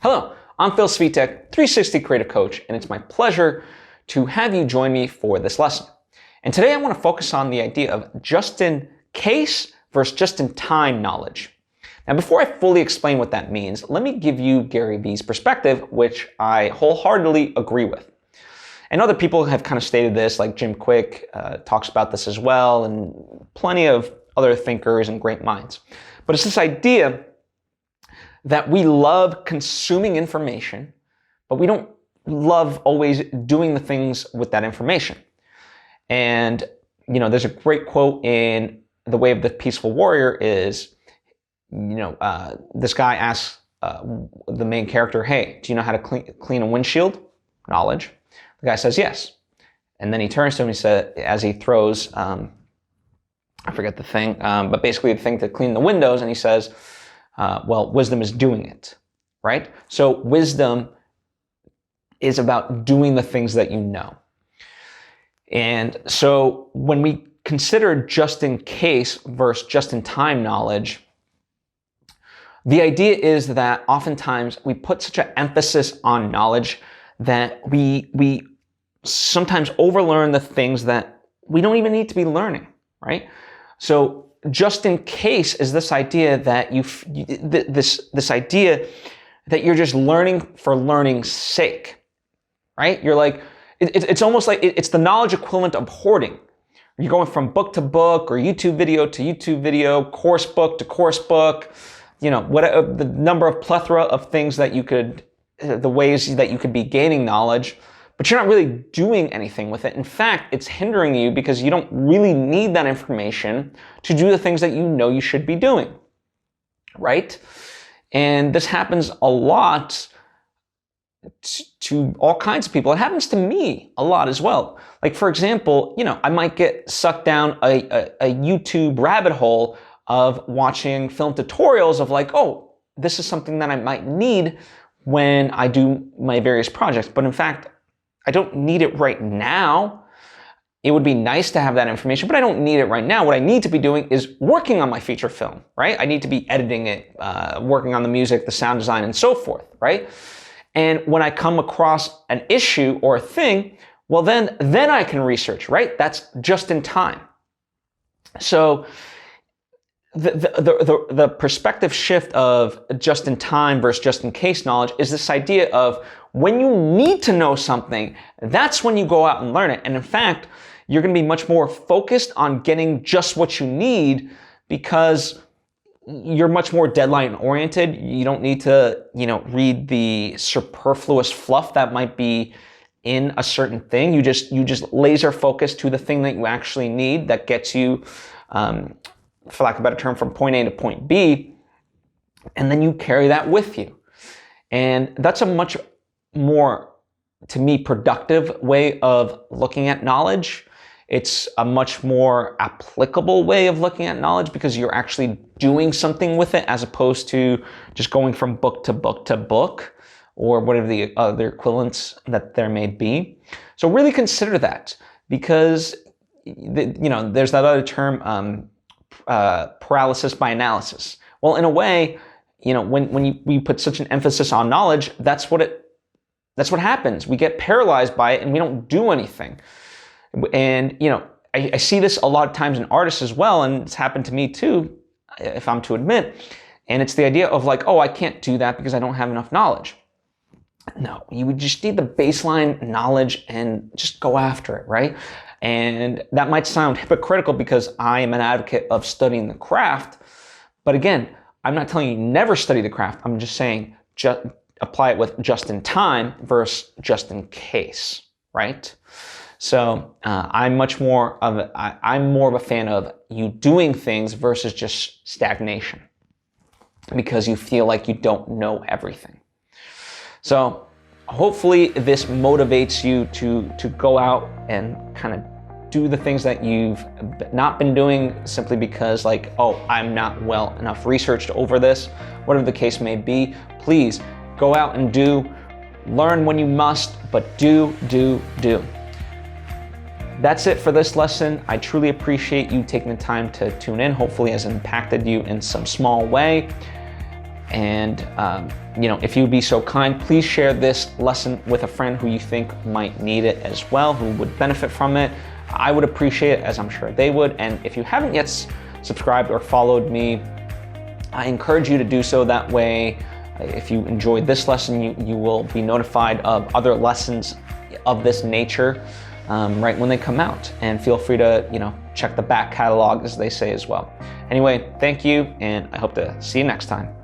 Hello, I'm Phil Svitek, 360 Creative Coach, and it's my pleasure to have you join me for this lesson. And today I want to focus on the idea of just-in-case versus just-in-time knowledge. Now, before I fully explain what that means, let me give you Gary Vee's perspective, which I wholeheartedly agree with. And other people have kind of stated this, like Jim Quick talks about this as well, and plenty of other thinkers and great minds. But it's this idea that we love consuming information, but we don't love always doing the things with that information. And, there's a great quote in The Way of the Peaceful Warrior is, this guy asks the main character, hey, do you know how to clean a windshield? Knowledge. The guy says, yes. And then he turns to him, he said, as he throws, I forget the thing, but basically the thing to clean the windows, and he says, well, wisdom is doing it, right? So wisdom is about doing the things that you know. And so when we consider just-in-case versus just-in-time knowledge, the idea is that oftentimes we put such an emphasis on knowledge that we sometimes overlearn the things that we don't even need to be learning, right? So just in case is this idea that this idea that you're just learning for learning's sake, right? You're like, it's almost like it's the knowledge equivalent of hoarding. You're going from book to book or YouTube video to YouTube video, course book to course book, what the number of plethora of things that you could, the ways that you could be gaining knowledge, but you're not really doing anything with it. In fact, it's hindering you because you don't really need that information to do the things that you know you should be doing, right? And this happens a lot to all kinds of people. It happens to me a lot as well. Like, for example, I might get sucked down a YouTube rabbit hole of watching film tutorials of like, oh, this is something that I might need when I do my various projects. But in fact, I don't need it right now. It would be nice to have that information, but I don't need it right now. What I need to be doing is working on my feature film, right? I need to be editing it, working on the music, the sound design, and so forth, right? And when I come across an issue or a thing, well, then I can research, right? That's just in time. So the perspective shift of just in time versus just in case knowledge is this idea of when you need to know something, that's when you go out and learn it. And in fact, you're going to be much more focused on getting just what you need because you're much more deadline oriented. You don't need to, read the superfluous fluff that might be in a certain thing. You just laser focus to the thing that you actually need that gets you, for lack of a better term, from point A to point B, and then you carry that with you. And that's a much more, to me, productive way of looking at knowledge. It's a much more applicable way of looking at knowledge because you're actually doing something with it as opposed to just going from book to book to book or whatever the other equivalents that there may be. So really consider that because, there's that other term, paralysis by analysis. Well, in a way, when we put such an emphasis on knowledge, that's what happens. We get paralyzed by it and we don't do anything. And, I see this a lot of times in artists as well, and it's happened to me too, if I'm to admit. And it's the idea of like, oh, I can't do that because I don't have enough knowledge. No, you would just need the baseline knowledge and just go after it, right? And that might sound hypocritical because I am an advocate of studying the craft. But again, I'm not telling you never study the craft. I'm just saying just apply it with just in time versus just in case, right? So I'm more of a fan of you doing things versus just stagnation because you feel like you don't know everything. So hopefully this motivates you to go out and kind of do the things that you've not been doing simply because like, oh, I'm not well enough researched over this, whatever the case may be. Please go out and learn when you must, but do. That's it for this lesson. I truly appreciate you taking the time to tune in. Hopefully it has impacted you in some small way. And if you'd be so kind, please share this lesson with a friend who you think might need it as well, who would benefit from it. I would appreciate it, as I'm sure they would. And if you haven't yet subscribed or followed me, I encourage you to do so. That way, if you enjoyed this lesson, you will be notified of other lessons of this nature right when they come out. And feel free to check the back catalog, as they say, as well. Anyway, thank you, and I hope to see you next time.